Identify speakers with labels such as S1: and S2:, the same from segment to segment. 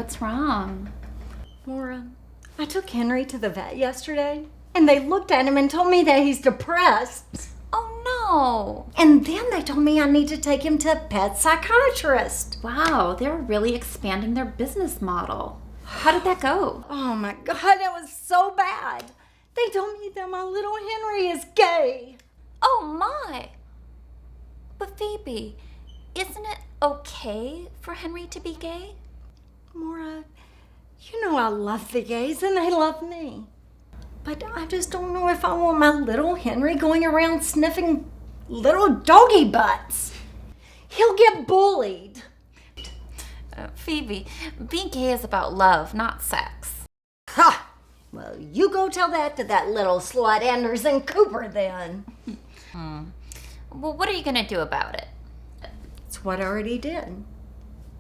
S1: What's wrong?
S2: Maura, I took Henry to the vet yesterday, and they looked at him and told me that he's depressed.
S1: Oh no!
S2: And then they told me I need to take him to a pet psychiatrist.
S1: Wow, they're really expanding their business model. How did that go?
S2: Oh my God, it was so bad. They told me that my little Henry is gay.
S1: Oh my! But Phoebe, isn't it okay for Henry to be gay?
S2: Maura, you know I love the gays and they love me. But I just don't know if I want my little Henry going around sniffing little doggy butts. He'll get bullied.
S1: Phoebe, being gay is about love, not sex.
S2: Ha! Well, you go tell that to that little slut Anderson Cooper then.
S1: Well, what are you going to do about it?
S2: It's what I already did.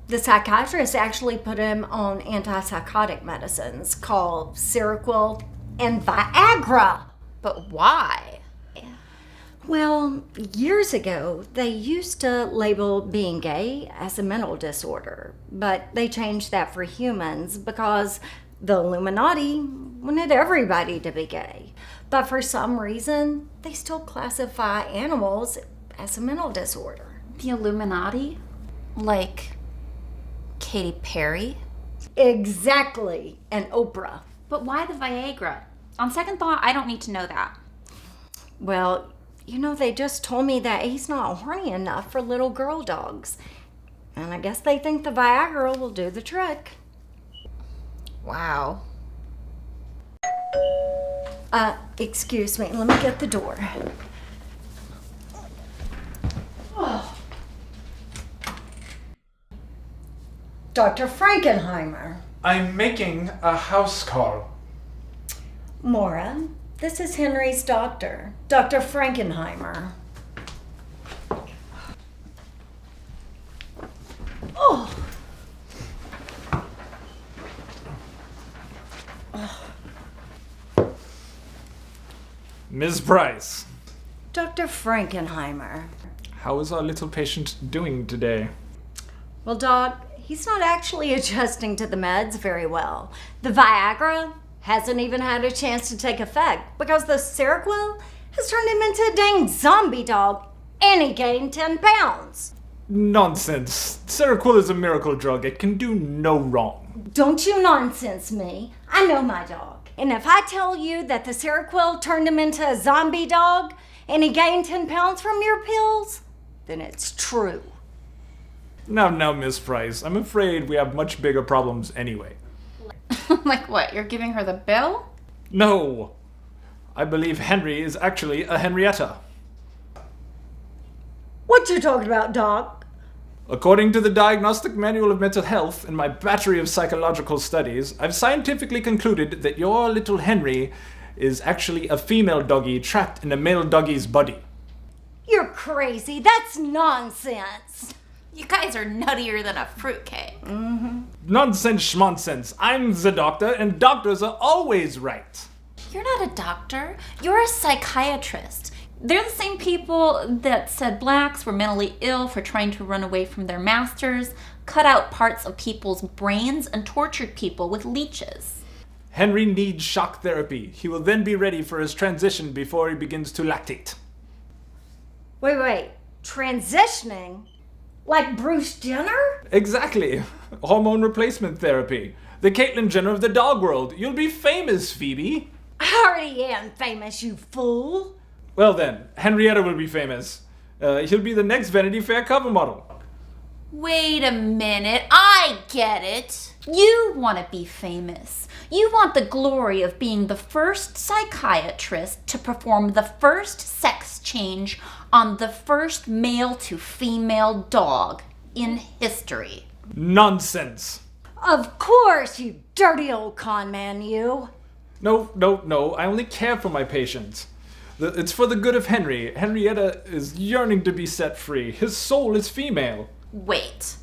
S2: The psychiatrist actually put him on antipsychotic medicines called Seroquel and Viagra.
S1: But why?
S2: Well, years ago, they used to label being gay as a mental disorder, but they changed that for humans because the Illuminati wanted everybody to be gay. But for some reason, they still classify animals as a mental disorder.
S1: The Illuminati? Like Katy Perry?
S2: Exactly, and Oprah.
S1: But why the Viagra? On second thought, I don't need to know that.
S2: Well, you know, they just told me that he's not horny enough for little girl dogs. And I guess they think the Viagra will do the trick.
S1: Wow.
S2: Excuse me, let me get the door. Oh. Dr. Frankenheimer.
S3: I'm making a house call.
S2: Maura, this is Henry's doctor, Dr. Frankenheimer. Oh.
S3: Ms. Price,
S2: Dr. Frankenheimer.
S3: how is our little patient doing today?
S2: Well, Doc, he's not actually adjusting to the meds very well. The Viagra hasn't even had a chance to take effect because the Seroquel has turned him into a dang zombie dog, and he gained 10 pounds.
S3: Nonsense. Seroquel is a miracle drug. It can do no wrong.
S2: Don't you nonsense me. I know my dog. And if I tell you that the Seroquel turned him into a zombie dog and he gained 10 pounds from your pills, then it's true.
S3: Now, Ms. Price, I'm afraid we have much bigger problems anyway.
S1: Like what? You're giving her the bill?
S3: No! I believe Henry is actually a Henrietta.
S2: What you talking about, Doc?
S3: According to the Diagnostic Manual of Mental Health and my battery of psychological studies, I've scientifically concluded that your little Henry is actually a female doggy trapped in a male doggy's body.
S2: You're crazy. That's nonsense.
S1: You guys are nuttier than a fruitcake.
S3: Nonsense schmonsense. I'm the doctor, and doctors are always right.
S1: You're not a doctor. You're a psychiatrist. They're the same people that said blacks were mentally ill for trying to run away from their masters, cut out parts of people's brains, and tortured people with leeches.
S3: Henry needs shock therapy. He will then be ready for his transition before he begins to lactate.
S2: Wait. Transitioning? Like Bruce Jenner?
S3: Exactly. Hormone replacement therapy. The Caitlyn Jenner of the dog world. You'll be famous, Phoebe.
S2: I already am famous, you fool.
S3: Well then, Henrietta will be famous. He'll be the next Vanity Fair cover model.
S1: Wait a minute. I get it. You want to be famous. You want the glory of being the first psychiatrist to perform the first sex change on the first male to female dog in history.
S3: Nonsense.
S2: Of course, you dirty old con man, you.
S3: No. I only care for my patients. It's for the good of Henry. Henrietta is yearning to be set free. His soul is female.
S1: Wait.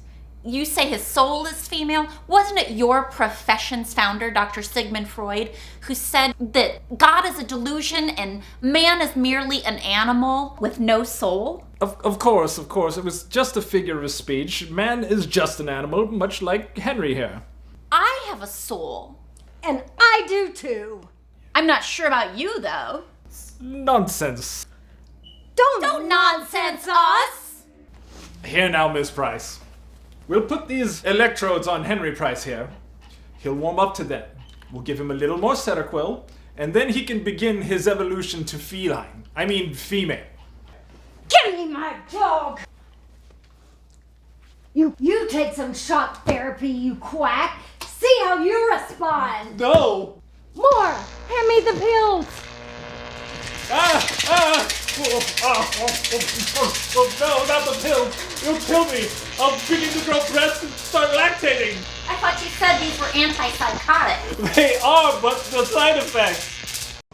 S1: You say his soul is female? Wasn't it your profession's founder, Dr. Sigmund Freud, who said that God is a delusion and man is merely an animal with no soul?
S3: Of course. It was just a figure of speech. Man is just an animal, much like Henry here.
S1: I have a soul.
S2: And I do too.
S1: I'm not sure about you, though.
S3: Nonsense.
S1: Don't nonsense us!
S3: Here now, Miss Price. We'll put these electrodes on Henry Price here. He'll warm up to them. We'll give him a little more Seroquel, and then he can begin his evolution to female.
S2: Give me my dog! You take some shock therapy, you quack. See how you respond.
S3: No!
S2: More! Hand me the pills!
S3: No, not the pill! You'll kill me! I'll begin to grow breasts and start lactating!
S1: I thought you said these were antipsychotics.
S3: They are, but the side effects!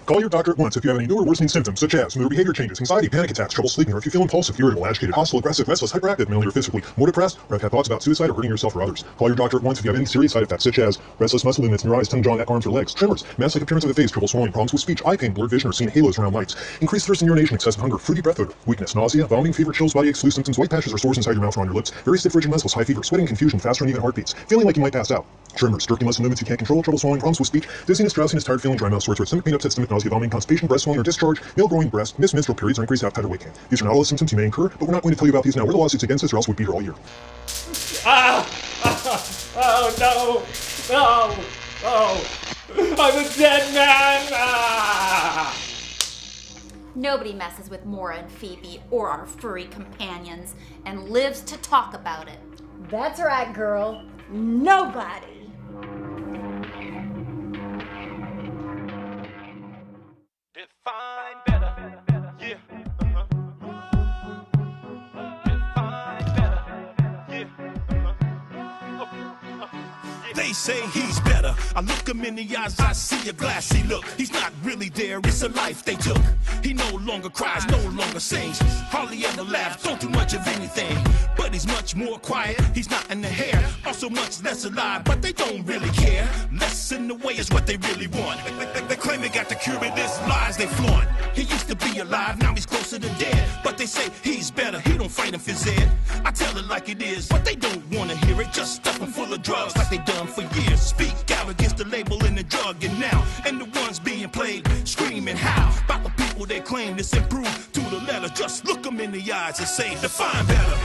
S4: Call your doctor at once if you have any new or worsening symptoms, such as mood behavior changes, anxiety, panic attacks, trouble sleeping, or if you feel impulsive, irritable, agitated, hostile, aggressive, restless, hyperactive, mentally or physically, more depressed, or have had thoughts about suicide or hurting yourself or others. Call your doctor at once if you have any serious side effects, such as restless muscle movements in your eyes, tongue, jaw, neck, arms, or legs, tremors, mass-like appearance of the face, trouble swallowing, problems with speech, eye pain, blurred vision, or seeing halos around lights, increased thirst and urination, excessive hunger, fruity breath odor, weakness, nausea, vomiting, fever, chills, body aches, flu symptoms, white patches or sores inside your mouth or on your lips, very stiff, rigid muscles, high fever, sweating, confusion, faster and even heartbeats, feeling like you might pass out. Tremors, jerky muscle movements you can't control, trouble swallowing, problems with speech, dizziness, drowsiness, tired feeling, dry mouth, sore throat, stomach pain, upset stomach, nausea, vomiting, constipation, breast swelling or discharge, male growing breast, missed menstrual periods, or increased appetite or weight gain. These are not all the symptoms you may incur, but we're not going to tell you about these now. We're the lawsuits against us, or else we'd be here all year.
S3: Oh no! No! Oh! I'm a dead man!
S1: Nobody messes with Mora and Phoebe or our furry companions and lives to talk about it.
S2: That's right, girl. Nobody.
S5: Define better, yeah. Define better, yeah. They say he's better. I look him in the eyes, I see a glassy look. He's not really there, it's a life they took. He no longer cries, no longer sings, hardly ever laughs, don't do much of anything. But he's much more quiet, he's not in the hair, also much less alive, but they don't really care. Less in the way is what they really want. They claim they got the cure, but this lies they flaunt. He used to be alive, now he's closer to dead. But they say he's better, he don't fight him for Zed. I tell it like it is, but they don't wanna hear it. Just stuff him full of drugs like they done for years. Speak out against the label and the drug, and now, and the ones being played, screaming how about the people they claim this improved to the letter. Just look them in the eyes and say, define better.